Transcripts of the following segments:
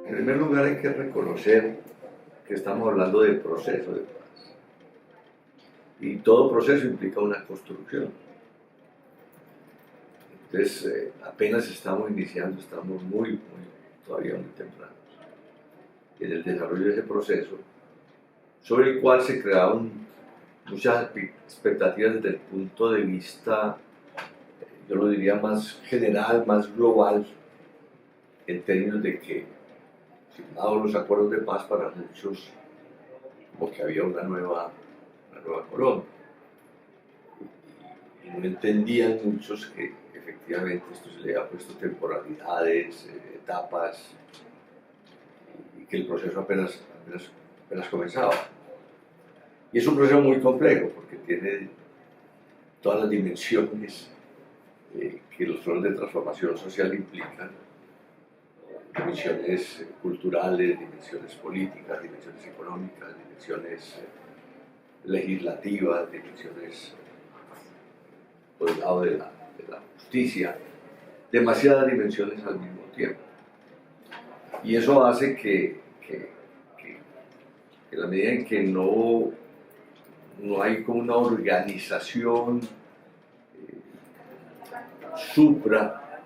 En primer lugar hay que reconocer que estamos hablando de proceso de paz. Y todo proceso implica una construcción. Entonces, apenas estamos iniciando, estamos todavía muy tempranos en el desarrollo de ese proceso, sobre el cual se crearon muchas expectativas desde el punto de vista, yo lo diría más general, más global, en términos de que, firmados los acuerdos de paz, para muchos, como que había una nueva Colombia. Y no entendían muchos que efectivamente esto se le había puesto temporalidades, etapas, y que el proceso apenas comenzaba. Y es un proceso muy complejo porque tiene todas las dimensiones que los procesos de transformación social implican: dimensiones culturales, dimensiones políticas, dimensiones económicas, dimensiones legislativas, dimensiones por el lado de la justicia, demasiadas dimensiones al mismo tiempo. Y eso hace que en la medida en que no hay como una organización supra,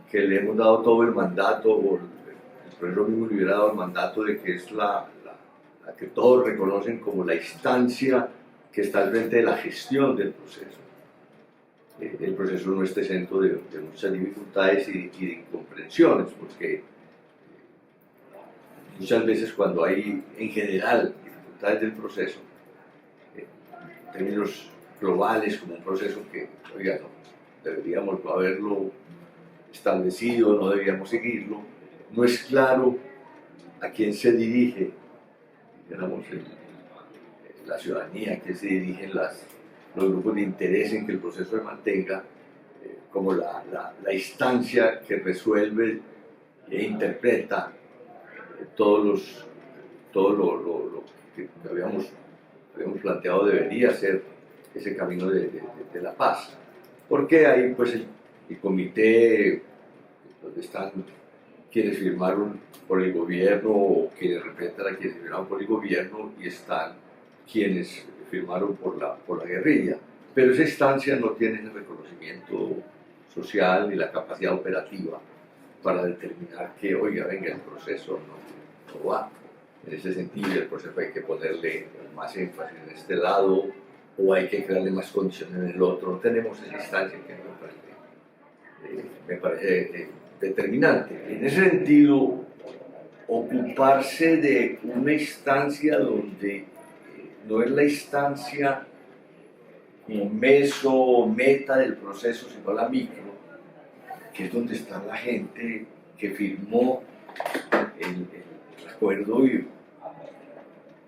que le hemos dado todo el mandato, o el proceso mismo le hubiera dado el mandato de que es la que todos reconocen como la instancia que está al frente de la gestión del proceso. El proceso no esté exento de muchas dificultades y de incomprensiones, porque muchas veces cuando hay en general dificultades del proceso, en términos globales, como un proceso que, oiga, no, deberíamos no haberlo establecido, no deberíamos seguirlo, no es claro a quién se dirige, digamos, la ciudadanía, a quién se dirigen los grupos de interés en que el proceso se mantenga como la instancia que resuelve e interpreta todo lo que habíamos planteado debería ser ese camino de la paz. Porque hay pues el comité donde están quienes firmaron por el gobierno o quienes representan a quienes firmaron por el gobierno, y están quienes firmaron por la guerrilla. Pero esa instancia no tiene el reconocimiento social ni la capacidad operativa para determinar que, oiga, venga, el proceso no va en ese sentido, el proceso hay que ponerle más énfasis en este lado o hay que crearle más condiciones en el otro. No tenemos esa instancia que me parece determinante. En ese sentido, ocuparse de una instancia donde no es la instancia como meta del proceso, sino la micro, que es donde está la gente que firmó el acuerdo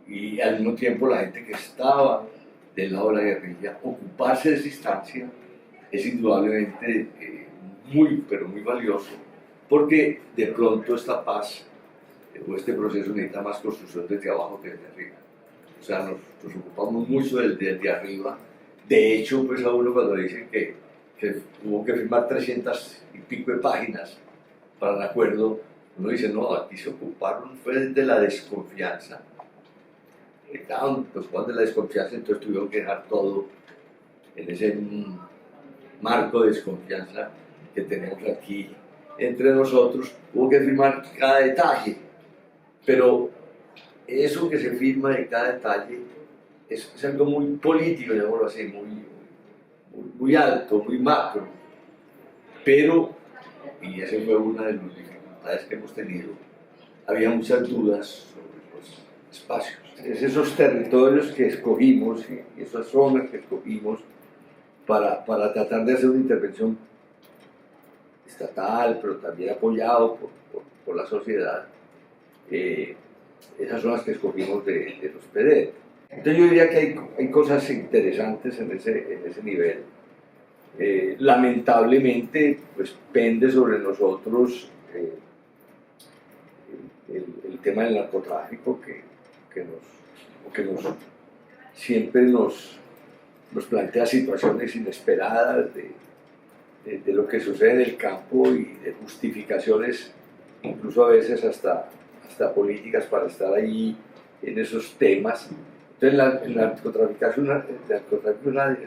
y al mismo tiempo la gente que estaba del lado de la guerrilla. Ocuparse de esa instancia es indudablemente pero muy valioso, porque de pronto esta paz o este proceso necesita más construcción desde abajo que desde arriba. O sea, nos ocupamos mucho desde arriba. De hecho, pues a uno cuando le dicen que hubo que firmar 300 y pico de páginas para el acuerdo, uno dice, no, aquí se ocuparon fue de la desconfianza. Estaban preocupados de la desconfianza, entonces tuvieron que dejar todo en ese marco de desconfianza que tenemos aquí entre nosotros. Hubo que firmar cada detalle, pero eso que se firma de cada detalle es algo muy político, llamémoslo así, muy muy alto, muy macro, pero, y esa fue una de las dificultades que hemos tenido, había muchas dudas sobre los espacios. Es esos territorios que escogimos y esas zonas que escogimos para tratar de hacer una intervención estatal, pero también apoyado por la sociedad, esas son las que escogimos de los PD. Entonces yo diría que hay cosas interesantes en ese nivel. Lamentablemente, pues pende sobre nosotros el tema del narcotráfico siempre nos plantea situaciones inesperadas de lo que sucede en el campo y de justificaciones, incluso a veces hasta políticas para estar ahí en esos temas. Entonces el narcotráfico es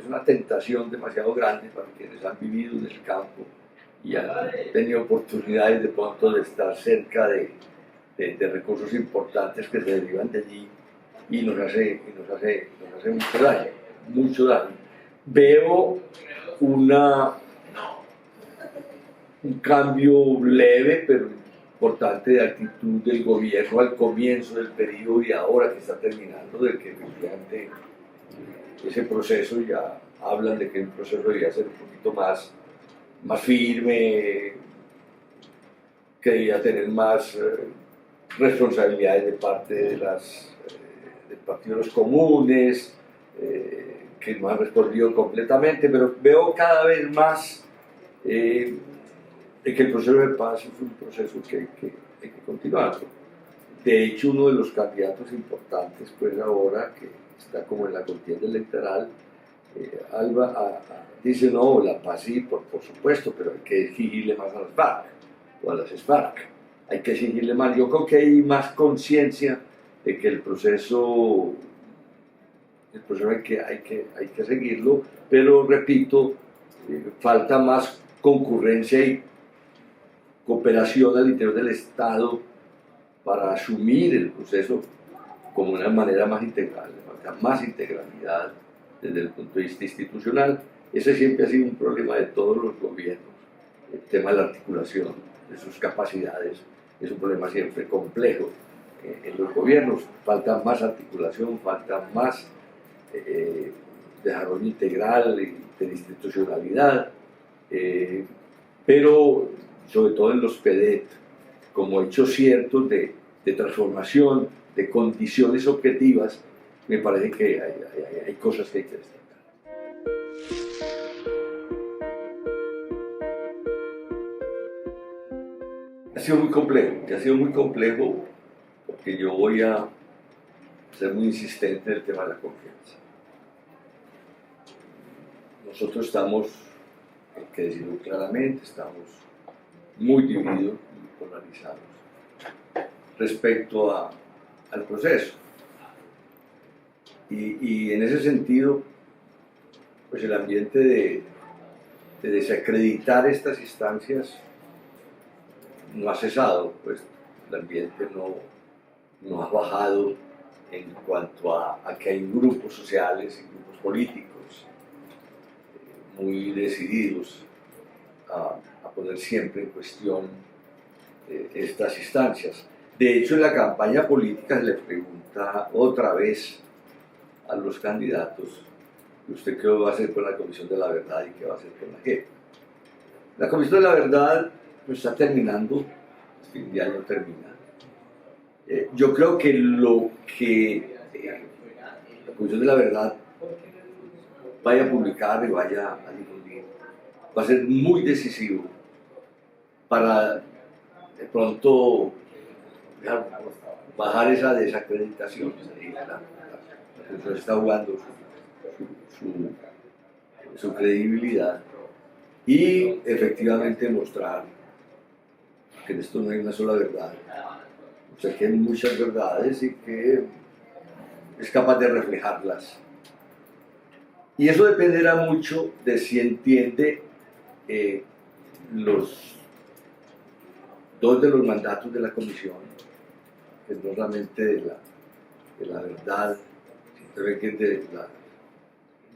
una tentación demasiado grande para quienes han vivido en el campo y han tenido oportunidades de pronto de estar cerca de recursos importantes que se derivan de allí y nos hace mucho daño. Veo un cambio leve pero importante de actitud del gobierno al comienzo del periodo y ahora que está terminando, de que efectivamente ese proceso ya hablan de que el proceso debería ser un poquito más firme, que debía tener más responsabilidades de parte del Partido de los Comunes, que no han respondido completamente, pero veo cada vez más de que el proceso de paz es un proceso que hay que continuar. De hecho, uno de los candidatos importantes, pues ahora que está como en la contienda electoral, dice: no, la paz sí, por supuesto, pero hay que exigirle más a las FARC o a las FARC. Hay que exigirle más. Yo creo que hay más conciencia de que el proceso hay que seguirlo, pero repito, falta más concurrencia y cooperación al interior del Estado para asumir el proceso como una manera más integral, más integralidad desde el punto de vista institucional. Ese siempre ha sido un problema de todos los gobiernos, el tema de la articulación de sus capacidades es un problema siempre complejo. En los gobiernos falta más articulación, falta más desarrollo integral, interinstitucionalidad, pero sobre todo en los PEDET, como hechos ciertos de transformación, de condiciones objetivas, me parece que hay cosas que hay que destacar. Ha sido muy complejo, porque yo voy a ser muy insistente en el tema de la confianza. Nosotros estamos, hay que decirlo claramente, estamos muy divididos, muy polarizados respecto al proceso. Y en ese sentido, pues el ambiente de desacreditar estas instancias no ha cesado, pues el ambiente no ha bajado en cuanto a que hay grupos sociales y grupos políticos muy decididos a poner siempre en cuestión estas instancias. De hecho, en la campaña política se le pregunta otra vez a los candidatos: ¿usted qué va a hacer con la Comisión de la Verdad y qué va a hacer con la JEP? La Comisión de la Verdad pues está terminando, el fin de año termina. Yo creo que lo que la Comisión de la Verdad vaya a publicar y vaya a difundir va a ser muy decisivo para de pronto bajar esa desacreditación. La Comisión está jugando su credibilidad y efectivamente mostrar que en esto no hay una sola verdad, o sea que hay muchas verdades y que es capaz de reflejarlas. Y eso dependerá mucho de si entiende los dos de los mandatos de la Comisión, que no solamente de la verdad, sino que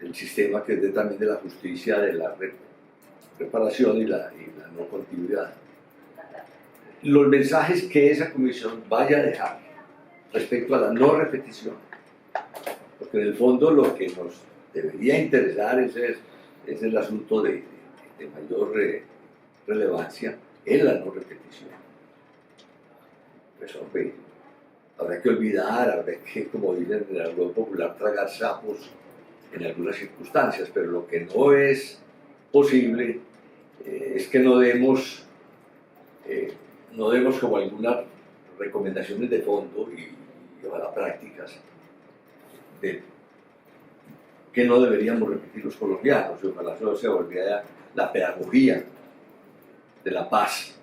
del sistema que es también de la justicia, de la reparación y la no continuidad. Los mensajes que esa comisión vaya a dejar respecto a la no repetición, porque en el fondo lo que nos debería interesar es el asunto de mayor relevancia, es la no repetición. Pues hombre, habrá que olvidar, habrá que, como dicen en el argot popular, tragar sapos en algunas circunstancias, pero lo que no es posible es que no demos como algunas recomendaciones de fondo y ojalá prácticas de que no deberíamos repetir los colombianos, y ojalá eso se volviera la pedagogía de la paz,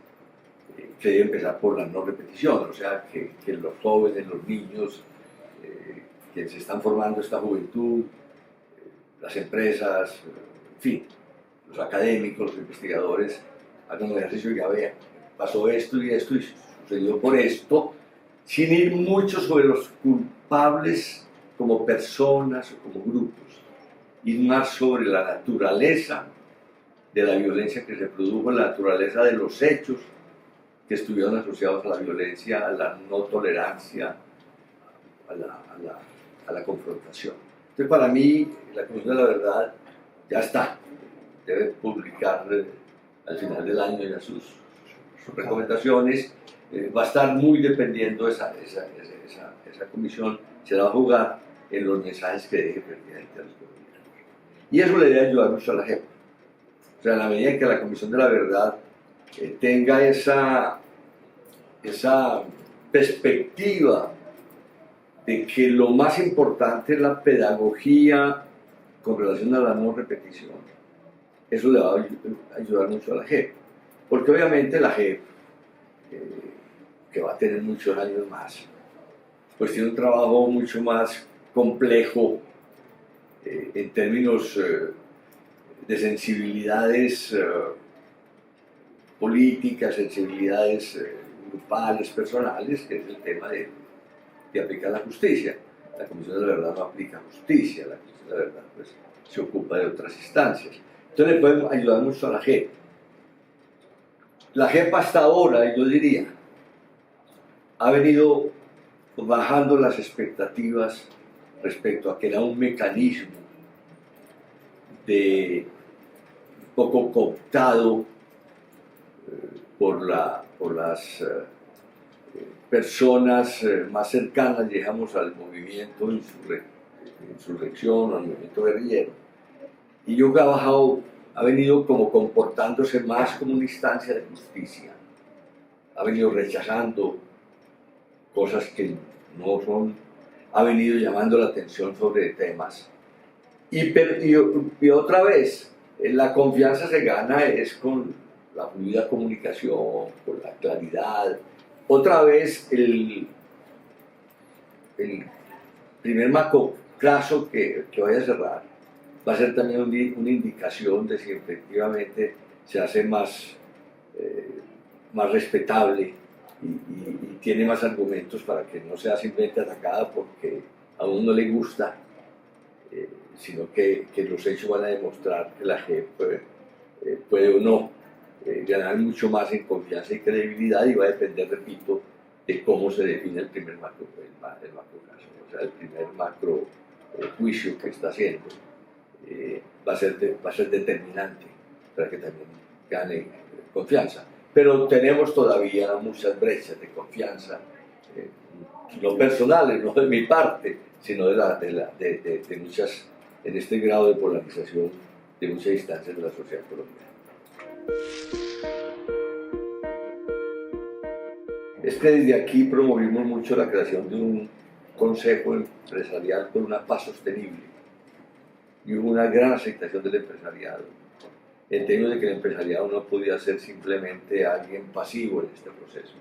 que debe empezar por la no repetición, o sea, que los jóvenes, los niños, que se están formando esta juventud, las empresas, en fin, los académicos, los investigadores, hagan un ejercicio y ya vean, pasó esto y sucedió por esto, sin ir mucho sobre los culpables como personas o como grupos, ir más sobre la naturaleza de la violencia que se produjo, la naturaleza de los hechos que estuvieron asociados a la violencia, a la no tolerancia, a la confrontación. Entonces, para mí, la Comisión de la Verdad ya está, debe publicar al final del año ya sus recomendaciones, va a estar muy dependiendo esa comisión, se la va a jugar en los mensajes que deje pertinente a los colombianos. Y eso le debe ayudar mucho a la JEP. O sea, en la medida en que la Comisión de la Verdad tenga esa perspectiva de que lo más importante es la pedagogía con relación a la no repetición, eso le va a ayudar mucho a la JEP. Porque obviamente la JEP, que va a tener muchos años más, pues tiene un trabajo mucho más complejo en términos de sensibilidades políticas, sensibilidades grupales, personales, que es el tema de aplicar la justicia. La Comisión de la Verdad no aplica justicia, la Comisión de la Verdad pues, se ocupa de otras instancias. Entonces le podemos ayudar mucho a la JEP. La JEP hasta ahora, yo diría, ha venido bajando las expectativas respecto a que era un mecanismo de poco cooptado por las personas más cercanas, digamos, al movimiento insurrección o al movimiento guerrillero. Y yo creo que ha venido como comportándose más como una instancia de justicia. Ha venido rechazando cosas que no son, ha venido llamando la atención sobre temas. Y otra vez, la confianza se gana es con la fluida comunicación, con la claridad. Otra vez, el primer macroclaso que vaya a cerrar va a ser también una indicación de si efectivamente se hace más respetable y tiene más argumentos para que no sea simplemente atacada porque a uno no le gusta, sino que los hechos van a demostrar que la JEP puede o no ganar mucho más en confianza y credibilidad, y va a depender, repito, de cómo se define el primer macro caso, o sea, el primer macro juicio que está haciendo va a ser determinante para que también gane confianza. Pero tenemos todavía muchas brechas de confianza, no personales, no de mi parte, sino de muchas, en este grado de polarización de muchas instancias de la sociedad colombiana. Es que desde aquí promovimos mucho la creación de un consejo empresarial con una paz sostenible y hubo una gran aceptación del empresariado, en términos de que el empresariado no podía ser simplemente alguien pasivo en este proceso,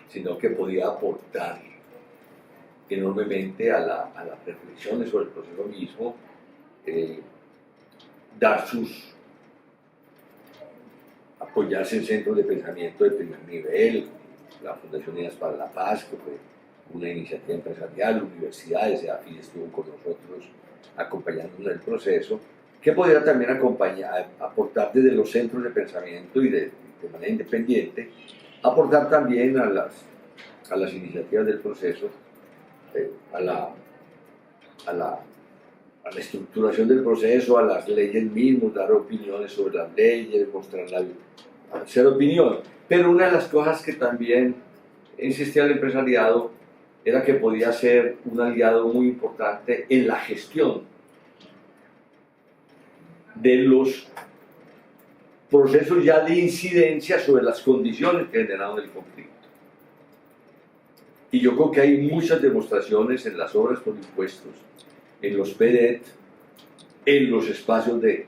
sino que podía aportar enormemente a las reflexiones sobre el proceso mismo, apoyarse en centros de pensamiento de primer nivel, la Fundación Unidas para la Paz, que fue una iniciativa empresarial, universidades, EAFID estuvo con nosotros acompañándonos en el proceso, que podría también aportar desde los centros de pensamiento y de manera independiente, aportar también a las iniciativas del proceso, a la estructuración del proceso, a las leyes mismas, dar opiniones sobre las leyes, hacer opinión. Pero una de las cosas que también insistía el empresariado era que podía ser un aliado muy importante en la gestión de los procesos ya de incidencia sobre las condiciones que generaron el conflicto. Y yo creo que hay muchas demostraciones en las obras por impuestos, en los PDET, en los espacios de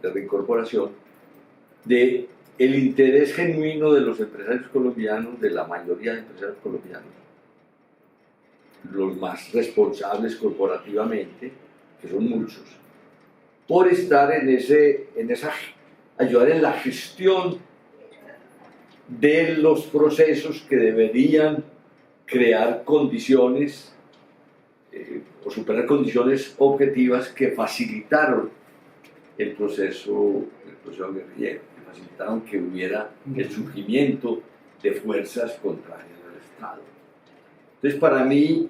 reincorporación, de el interés genuino de los empresarios colombianos, de la mayoría de empresarios colombianos, los más responsables corporativamente, que son muchos, por estar ayudar en la gestión de los procesos que deberían crear condiciones o superar condiciones objetivas que facilitaron el proceso guerrillero, que facilitaron que hubiera el surgimiento de fuerzas contrarias al Estado. Entonces, para mí,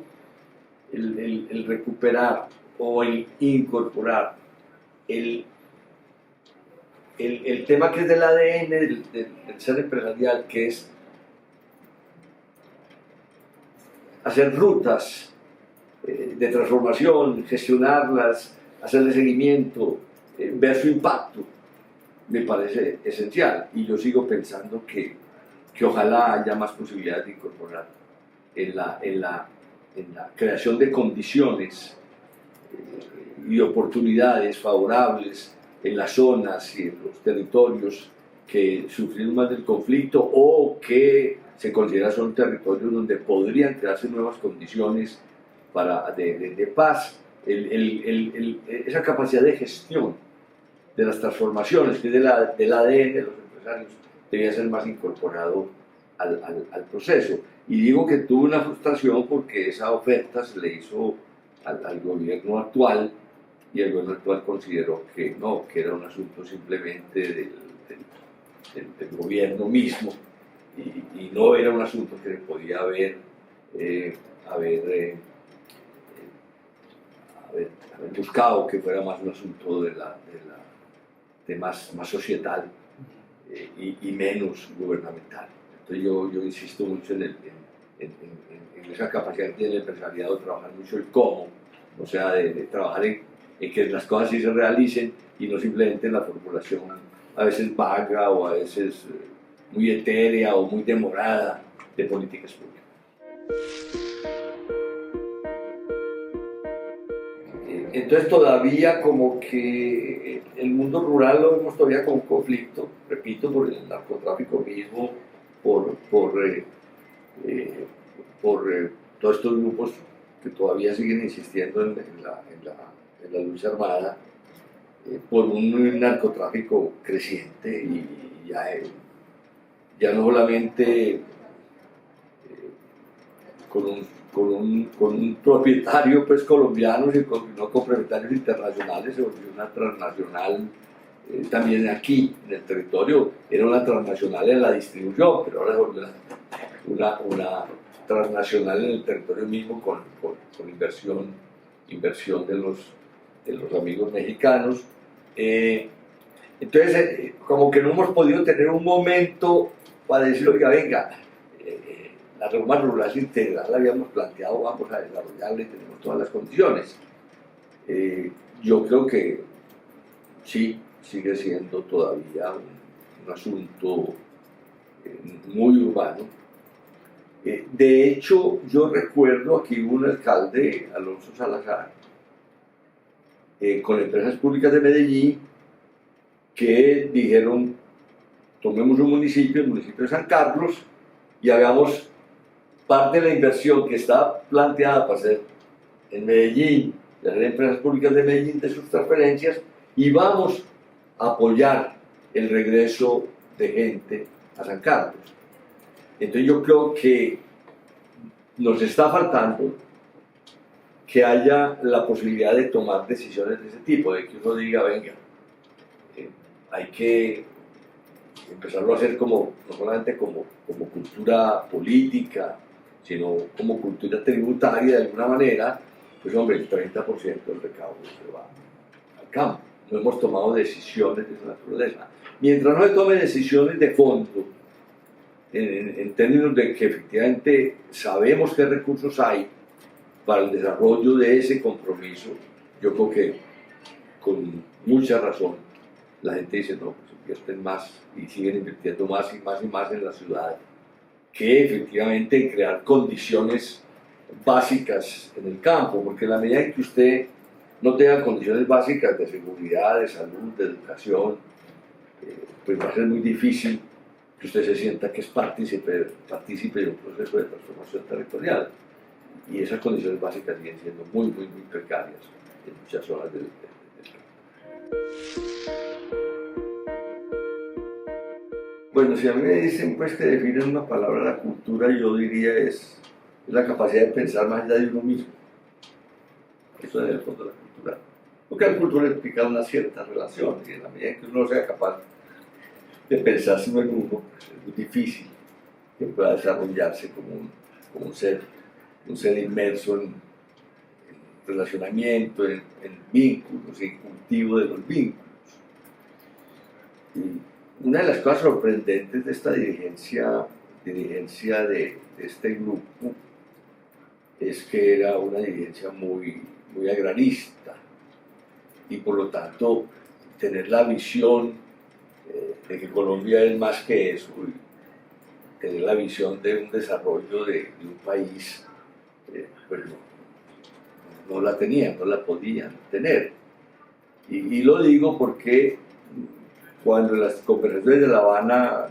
el recuperar o el incorporar el tema que es del ADN del ser empresarial, que es hacer rutas de transformación, gestionarlas, hacerle seguimiento, ver su impacto, me parece esencial. Y yo sigo pensando que ojalá haya más posibilidades de incorporar en la creación de condiciones y oportunidades favorables en las zonas y en los territorios que sufrieron más del conflicto o que se consideran son territorios donde podrían crearse nuevas condiciones de paz. Esa capacidad de gestión de las transformaciones, que es del ADN de los empresarios, debía ser más incorporado al proceso. Y digo que tuvo una frustración porque esa oferta se le hizo al gobierno actual, y el gobierno actual consideró que no, que era un asunto simplemente del gobierno mismo, y no era un asunto que podía haber buscado que fuera más un asunto de más societal y menos gubernamental. Entonces yo insisto mucho en esa capacidad del empresariado de trabajar mucho el cómo, o sea, de trabajar en que las cosas sí se realicen y no simplemente en la formulación a veces vaga o a veces muy etérea o muy demorada de políticas públicas. Entonces todavía como que el mundo rural lo vemos todavía con un conflicto, repito, por el narcotráfico mismo, por todos estos grupos que todavía siguen insistiendo en la lucha armada, por un narcotráfico creciente y ya no solamente con un propietario pues colombiano, sino con propietarios internacionales. Se volvió una transnacional también aquí en el territorio. Era una transnacional en la distribución, pero ahora se volvió una transnacional en el territorio mismo con inversión de los amigos mexicanos. Entonces como que no hemos podido tener un momento para decir, oiga, venga, la reforma rural integral la habíamos planteado, vamos a desarrollarla y tenemos todas las condiciones. Yo creo que sí, sigue siendo todavía un asunto muy urbano. De hecho, yo recuerdo aquí un alcalde, Alonso Salazar, con empresas públicas de Medellín, que dijeron, tomemos un municipio, el municipio de San Carlos, y hagamos parte de la inversión que está planteada para hacer en Medellín, de las empresas públicas de Medellín, de sus transferencias, y vamos a apoyar el regreso de gente a San Carlos. Entonces yo creo que nos está faltando que haya la posibilidad de tomar decisiones de ese tipo, de que uno diga, venga, hay que empezarlo a hacer como, no solamente como cultura política, sino como cultura tributaria de alguna manera, pues hombre, el 30% del recaudo se va al campo. No hemos tomado decisiones de esa naturaleza. Mientras no se tome decisiones de fondo, en términos de que efectivamente sabemos qué recursos hay para el desarrollo de ese compromiso, yo creo que con mucha razón la gente dice, no, pues invierten más y siguen invirtiendo más y más y más en la ciudad, que efectivamente en crear condiciones básicas en el campo, porque en la medida en que usted no tenga condiciones básicas de seguridad, de salud, de educación, pues va a ser muy difícil que usted se sienta que es partícipe de un proceso de transformación territorial. Y esas condiciones básicas siguen siendo muy precarias en muchas zonas del campo. Bueno, si a mí me dicen pues que definen una palabra la cultura, yo diría es la capacidad de pensar más allá de uno mismo. Eso es en el fondo de la cultura. Porque la cultura implica una cierta relación, y en la medida en que uno sea capaz de pensar sino en uno, pues es muy difícil que pueda desarrollarse como un ser inmerso en relacionamiento, en vínculos, en cultivo de los vínculos. Y una de las cosas sorprendentes de esta dirigencia de este grupo es que era una dirigencia muy agrarista y por lo tanto tener la visión de que Colombia es más que eso, y tener la visión de un desarrollo de un país, pues no la tenían, no la podían tener. Y lo digo porque cuando en las conversaciones de La Habana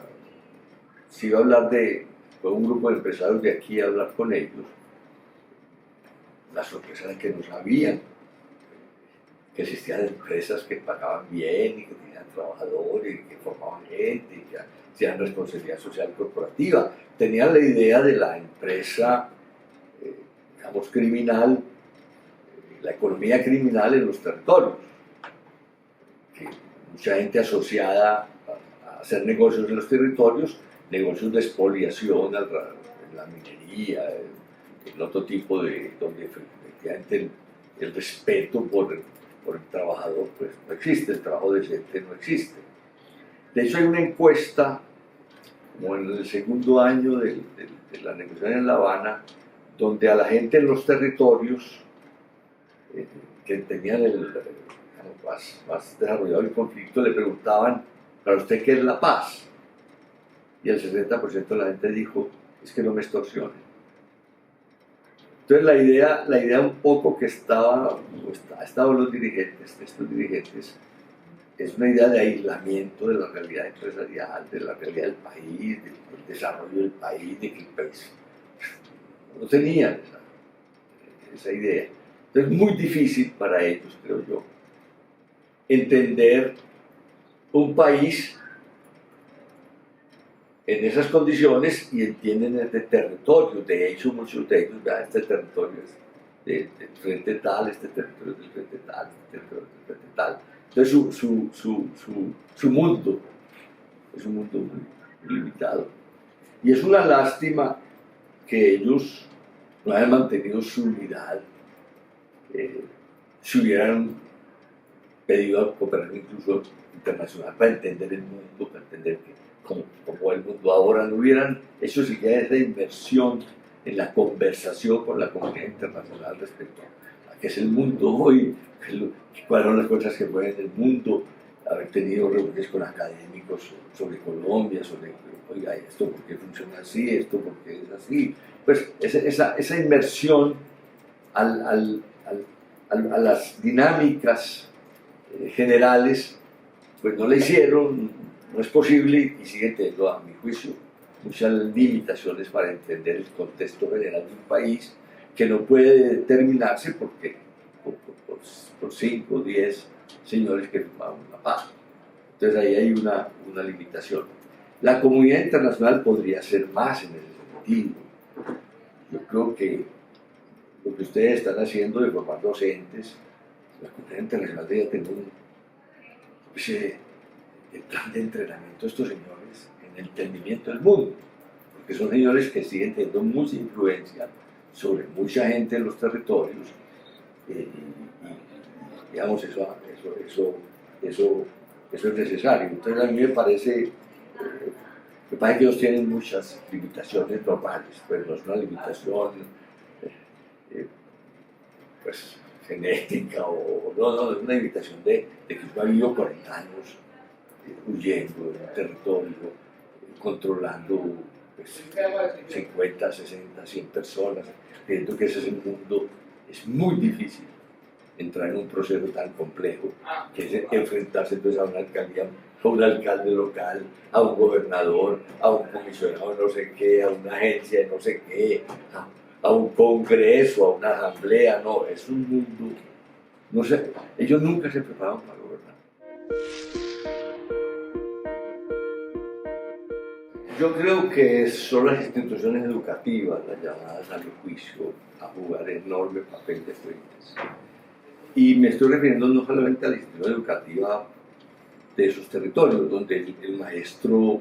se iba a hablar fue un grupo de empresarios de aquí a hablar con ellos, la sorpresa era que no sabían que existían empresas que pagaban bien y que tenían trabajadores y que formaban gente y que hacían responsabilidad social corporativa. Tenían la idea de la empresa, digamos, criminal, la economía criminal en los territorios, que mucha gente asociada a hacer negocios en los territorios, negocios de expoliación en la minería, en otro tipo donde efectivamente el respeto por el trabajador pues no existe, el trabajo decente no existe. De hecho hay una encuesta, como en el segundo año de la negociación en La Habana, donde a la gente en los territorios que tenían más desarrollado el conflicto le preguntaban, ¿para usted qué es la paz? Y el 60% de la gente dijo, es que no me extorsionen. Entonces la idea un poco que ha estado en los dirigentes, de estos dirigentes, es una idea de aislamiento de la realidad empresarial, de la realidad del país, del desarrollo del país, de que el país no tenían esa idea. Entonces es muy difícil para ellos, creo yo, entender un país en esas condiciones y entienden este territorio. De hecho, muchos de ellos, vean, este territorio es del frente tal, este territorio es del frente tal, este territorio es del frente tal. Entonces su mundo es un mundo muy limitado. Y es una lástima que ellos no hayan mantenido su unidad. Si hubieran pedido a cooperación incluso internacional para entender el mundo, para entender que como el mundo ahora, no hubieran hecho siquiera esa inversión en la conversación con la comunidad internacional respecto a qué es el mundo hoy, cuáles son las cosas que pueden en el mundo, haber tenido reuniones con académicos sobre Colombia, sobre, oiga, esto por qué funciona así, esto por qué es así. Pues esa inmersión a las dinámicas generales, pues no la hicieron, no es posible y sigue teniendo, a mi juicio, muchas limitaciones para entender el contexto general de un país que no puede determinarse por 5 o 10 señores que firmaron una paz. Entonces ahí hay una limitación. La comunidad internacional podría hacer más en ese sentido. Yo creo que lo que ustedes están haciendo de formar docentes. La comunidad internacional debería tener el plan de entrenamiento de estos señores en el entendimiento del mundo, porque son señores que siguen teniendo mucha influencia sobre mucha gente en los territorios, y digamos, eso es necesario. Entonces a mí me parece que ellos tienen muchas limitaciones normales, pero no es una limitación pues, genética no, es una limitación de que uno ha vivido 40 años huyendo de un territorio, controlando pues, 50, 60, 100 personas. Creo que ese es el mundo. Es muy difícil entrar en un proceso tan complejo que es enfrentarse entonces a una alcaldía, a un alcalde local, a un gobernador, a un comisionado de no sé qué, a una agencia de no sé qué, a un congreso, a una asamblea. No, es un mundo, no sé, ellos nunca se prepararon para gobernar. Yo creo que son las instituciones educativas las llamadas al juicio a jugar enorme papel de fuentes. Y me estoy refiriendo no solamente a la institución educativa de esos territorios, donde el maestro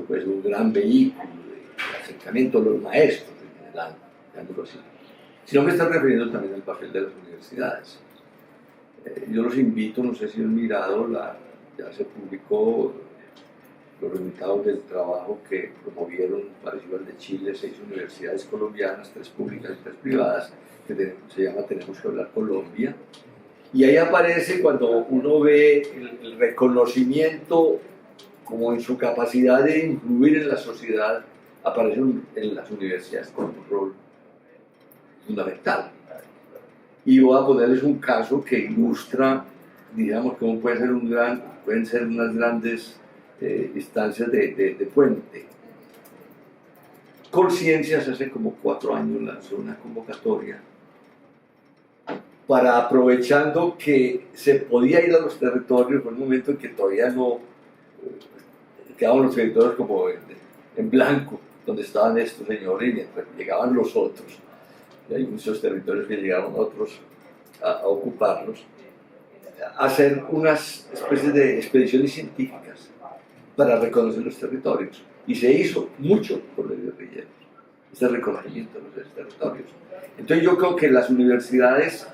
pues, es un gran vehículo de acercamiento a los maestros en general, llamémoslo así, sino me estoy refiriendo también al papel de las universidades. Yo los invito, no sé si han mirado, ya se publicó los resultados del trabajo que promovieron, parecido al de Chile, 6 universidades colombianas, 3 públicas y 3 privadas, que se llama Tenemos que hablar Colombia. Y ahí aparece, cuando uno ve el reconocimiento como en su capacidad de influir en la sociedad, aparecen en las universidades con un rol fundamental. Y voy a ponerles un caso que ilustra, digamos, cómo pueden ser unas grandes instancias de puente. Colciencias hace como 4 años lanzó una convocatoria para, aprovechando que se podía ir a los territorios, fue un momento en que todavía no quedaban los territorios como en blanco, donde estaban estos señores, y mientras llegaban los otros, y hay muchos territorios que llegaron otros a ocuparlos, a hacer unas especies de expediciones científicas para reconocer los territorios. Y se hizo mucho por los guerrilleros, este reconocimiento de los territorios. Entonces yo creo que las universidades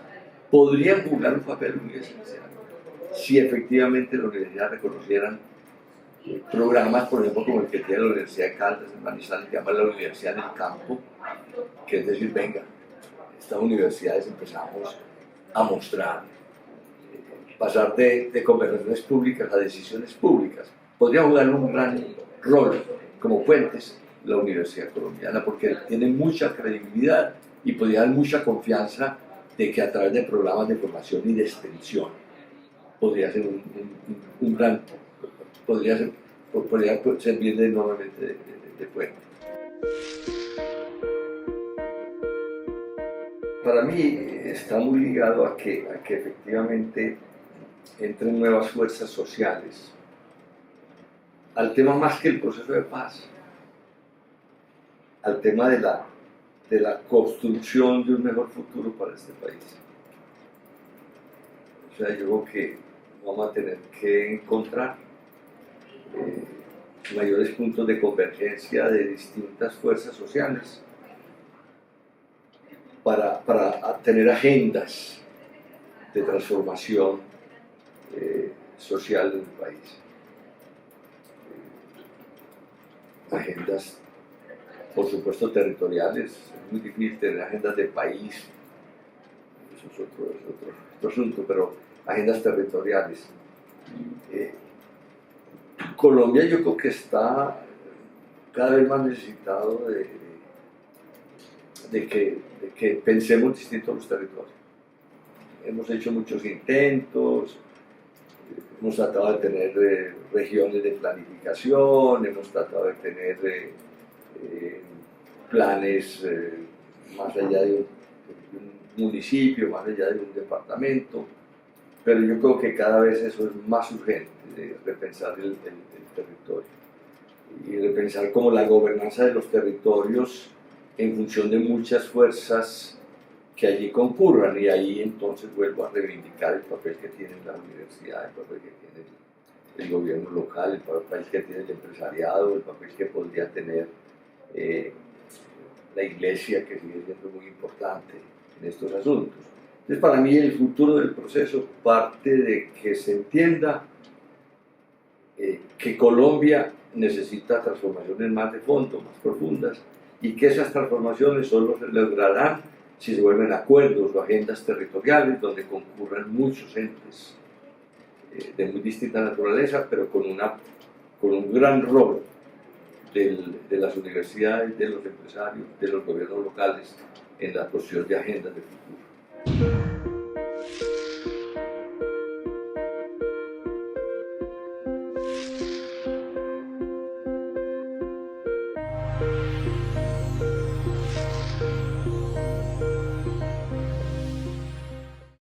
podrían jugar un papel muy esencial si efectivamente las universidades reconocieran programas, por ejemplo, como el que tiene la Universidad de Caldas en Manizales, que llama la Universidad en el Campo, que es decir, venga, estas universidades empezamos a mostrar, pasar de conversaciones públicas a decisiones públicas. Podría jugar un gran rol como puentes la Universidad Colombiana, porque tiene mucha credibilidad y podría dar mucha confianza de que a través de programas de formación y de extensión podría ser un gran, podría servir enormemente de puente. Para mí está muy ligado a que efectivamente entren nuevas fuerzas sociales al tema, más que el proceso de paz, al tema de la construcción de un mejor futuro para este país. O sea, yo creo que vamos a tener que encontrar mayores puntos de convergencia de distintas fuerzas sociales para tener agendas de transformación social del país. Agendas, por supuesto, territoriales. Es muy difícil tener agendas de país, eso es otro asunto, pero agendas territoriales. Colombia, yo creo que está cada vez más necesitado de que pensemos distinto los territorios. Hemos hecho muchos intentos, hemos tratado de tener regiones de planificación, hemos tratado de tener planes más allá de un municipio, más allá de un departamento, pero yo creo que cada vez eso es más urgente, de repensar el territorio y repensar cómo la gobernanza de los territorios en función de muchas fuerzas que allí concurran, y ahí entonces vuelvo a reivindicar el papel que tiene la universidad, el papel que tiene el gobierno local, el papel que tiene el empresariado, el papel que podría tener la iglesia, que sigue siendo muy importante en estos asuntos. Entonces, para mí el futuro del proceso parte de que se entienda que Colombia necesita transformaciones más de fondo, más profundas, y que esas transformaciones solo se lograrán si se vuelven acuerdos o agendas territoriales donde concurran muchos entes de muy distinta naturaleza, pero con un gran rol de las universidades, de los empresarios, de los gobiernos locales en la construcción de agendas de futuro.